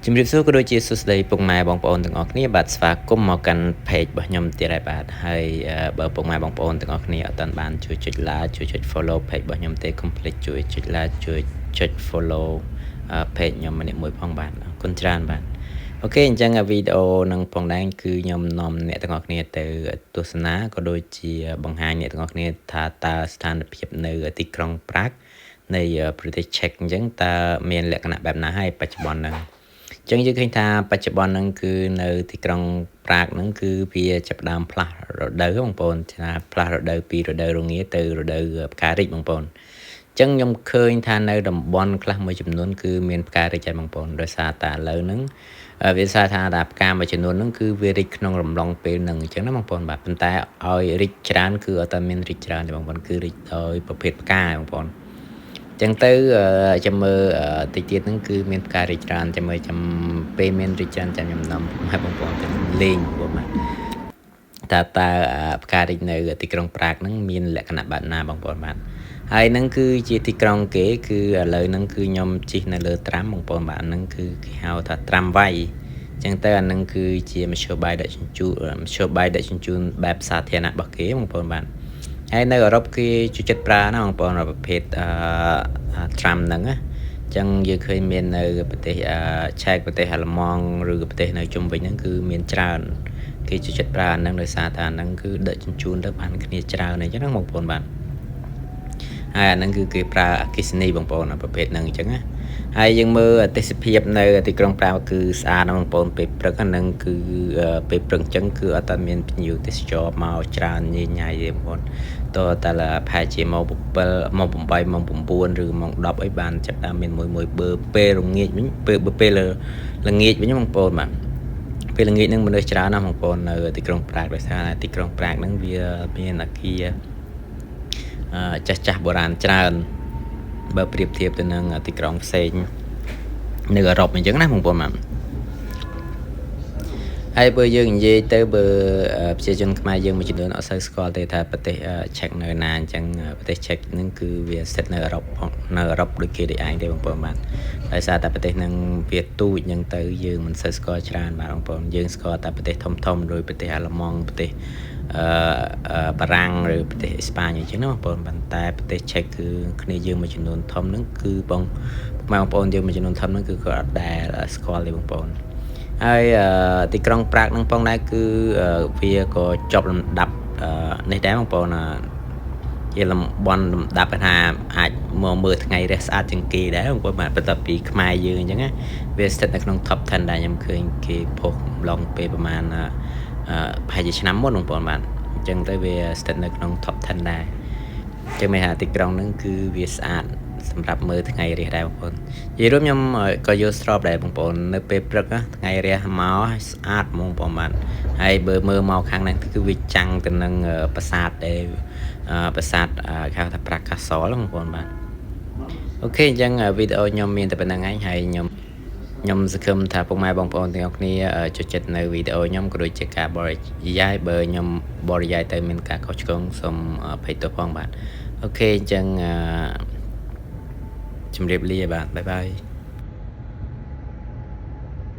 ជំរាបសួរក៏ដូចជាសួស្តីពុកម៉ែបងប្អូនទាំងអស់គ្នាបាទស្វាគមន៍មកកាន់ page របស់ខ្ញុំទៀតហើយបាទហើយបើពុកម៉ែបងប្អូនទាំងអស់គ្នាអត់ទាន់បានជួយចុច like ជួយចុច follow page របស់ខ្ញុំទេកុំភ្លេចជួយចុច like ជួយចុច follow page ខ្ញុំម្នាក់មួយផងបាទអរគុណច្រើនបាទអូខេអញ្ចឹងវីដេអូនឹងផងដែរគឺខ្ញុំនាំអ្នកទាំងអស់គ្នាទៅទស្សនាក៏ដូចជាបង្ហាញអ្នកទាំងអស់គ្នាថាតើស្ថានភាពនៅទីក្រុងប្រាក់នៃប្រទេសឆេកអញ្ចឹងតើមានលក្ខណៈបែបណាហើយបច្ចុប្បន្នហ្នឹងចឹងយើងឃើញថាបច្ចុប្បន្នហ្នឹងគឺនៅទីក្រុងប្រាកហ្នឹងគឺវាចាប់ផ្ដើមផ្លាស់រដូវបងប្អូនថាផ្លាស់រដូវពីរដូវរងាទៅរដូវផ្ការីកបងប្អូនចឹងខ្ញុំឃើញថានៅតំបន់ខ្លះមួយចំនួនគឺមានផ្ការីកហើយបងប្អូនដោយសារតែឥឡូវហ្នឹងវាសារថាផ្កាមួយចំនួនហ្នឹងគឺវារីកក្នុងរំលងពេលហ្នឹងអញ្ចឹងណាបងប្អូនបាទប៉ុន្តែឲ្យរីកច្រើនគឺអត់តែមានរីកច្រើនទេបងប្អូនគឺរីកដោយប្រភេទផ្កាបងប្អូនចឹងទៅចាំមើលតិចទៀតហ្នឹងគឺមានផ្ការីកច្រើនចាំមើលចាំពេលមានរីកច្រើនចាំខ្ញុំនាំបងប្អូនទៅលេងបងបាទតើផ្ការីកនៅទីក្រុងប្រាកហ្នឹងមានលក្ខណៈបែបណាបងប្អូនបាទហើយហ្នឹងគឺជាទីក្រុងគេគឺឥឡូវហ្នឹងគឺខ្ញុំជិះនៅលើត្រាំបងប្អូនបាទហ្នឹងគឺគេហៅថាត្រាំវ៉ៃចឹងទៅអាហ្នឹងគឺជាមធ្យោបាយដឹកជញ្ជូនបែបសាធារណៈរបស់គេបងប្អូនបាទហើយនៅអឺរ៉ុបគេជួយចិត្តប្រើណាបងប្អូនប្រភេទត្រាំហ្នឹងណាចឹងយើងឃើញមាននៅប្រទេសឆែកប្រទេសអាល្លឺម៉ង់ឬក៏ប្រទេសនៅជុំវិញហ្នឹងគឺមានច្រើនគេជួយចិត្តប្រើអាហ្នឹងដោយសារតែអាហ្នឹងគឺដឹកជញ្ជូនទៅបានគ្នាច្រើនអញ្ចឹងណាបងប្អូនបាទហើយអាហ្នឹងគឺគេប្រើអគ្គិសនីបងប្អូនប្រភេទហ្នឹងអញ្ចឹងណាហើយយើងមើលទេសភាពនៅទីក្រុងប្រាគឺស្អាតណាស់បងប្អូនពេលព្រឹកហ្នឹងគឺពេលព្រឹកអញ្ចឹងគឺអត់តែមានភ្ញៀវទេសចរមកច្រើនញញ៉ៃទេបងប្អូនតើតែប្រហែលជាមក7មក8មក9ឬមក10អីបានចាប់តាមមានមួយបើពេលល្ងាចវិញពេលល្ងាចវិញបងប្អូនបាទពេលល្ងាចហ្នឹងមនុស្សច្រើនណាស់បងប្អូននៅទីក្រុងប្រាកដោយសារទីក្រុងប្រាកហ្នឹងវាមានអគារចាស់បុរាណច្រើនបើប្រៀបធៀបទៅនឹងទីក្រុងផ្សេងនៅអឺរ៉ុបអញ្ចឹងណាបងប្អូនបាទហើយបើយើងនិយាយទៅបើប្រជាជនខ្មែរយើងមួយចំនួនអត់សូវស្គាល់ទេថាប្រទេសឆេកនៅណាអញ្ចឹងប្រទេសឆេកហ្នឹងគឺវាស្ថិតនៅអឺរ៉ុបដូចគេដូចឯងទេបងប្អូនបាទដោយសារតែប្រទេសហ្នឹងវាទូចអញ្ចឹងទៅយើងមិនសូវស្គាល់ច្រើនបាទបងប្អូនយើងស្គាល់តែប្រទេសធំដូចប្រទេសអាល្លឺម៉ង់ប្រទេសបារាំងឬប្រទេសអេស្ប៉ាញអញ្ចឹងណាបងប្អូនប៉ុន្តែប្រទេសឆេកគឺគ្នាយើងមួយចំនួនធំហ្នឹងគឺបងប្អូនយើងមួយចំនួនធំហ្នឹងគឺគាត់អត់ដែលស្គាល់ទេបងប្អូនហើយទីក្រុងប្រាកហ្នឹងផងដែរគឺវាក៏ជាប់លំដាប់នេះដែរបងប្អូនជាលំដាប់ថាអាចមកមើលថ្ងៃរះស្អាតជាងគេដែរបងប្អូនបាទបន្ទាប់ពីខ្មែរយើងអញ្ចឹងណាវាស្ថិតនៅក្នុង top 10ដែរខ្ញុំឃើញគេផុសម្លងពេលប្រហែលប្រហែលជាឆ្នាំមុនបងប្អូនបាទអញ្ចឹងទៅវាស្ថិតនៅក្នុង top 10ដែរអញ្ចឹងមានថាទីក្រុងហ្នឹងគឺវាស្អាតសម្រាប់មើលថ្ងៃរះដែរបងប្អូននិយាយរួមខ្ញុំក៏យល់ស្របដែរបងប្អូននៅពេលព្រឹកថ្ងៃរះមកស្អាតហ្មងបងប្អូនបាទហើយបើមើលមកខាងហ្នឹងគឺវាចាំងទៅនឹងប្រាសាទដែលប្រាសាទគេហៅថាប្រាកាសលបងប្អូនបាទអូខេអញ្ចឹងវីដេអូខ្ញុំមានតែប៉ុណ្្នឹងឯងហើយខ្ញុំសង្ឃឹមថាពុកម៉ែបងប្អូនទាំងអស់គ្នាចូលចិត្តនៅវីដេអូខ្ញុំក៏ដូចជាការបរិយាយបើខ្ញុំបរិយាយទៅមានការខុសឆ្គងសូមអភ័យទោសផងបាទអូខេអញ្ចឹងជម្រាបលាបាទបាយបាយ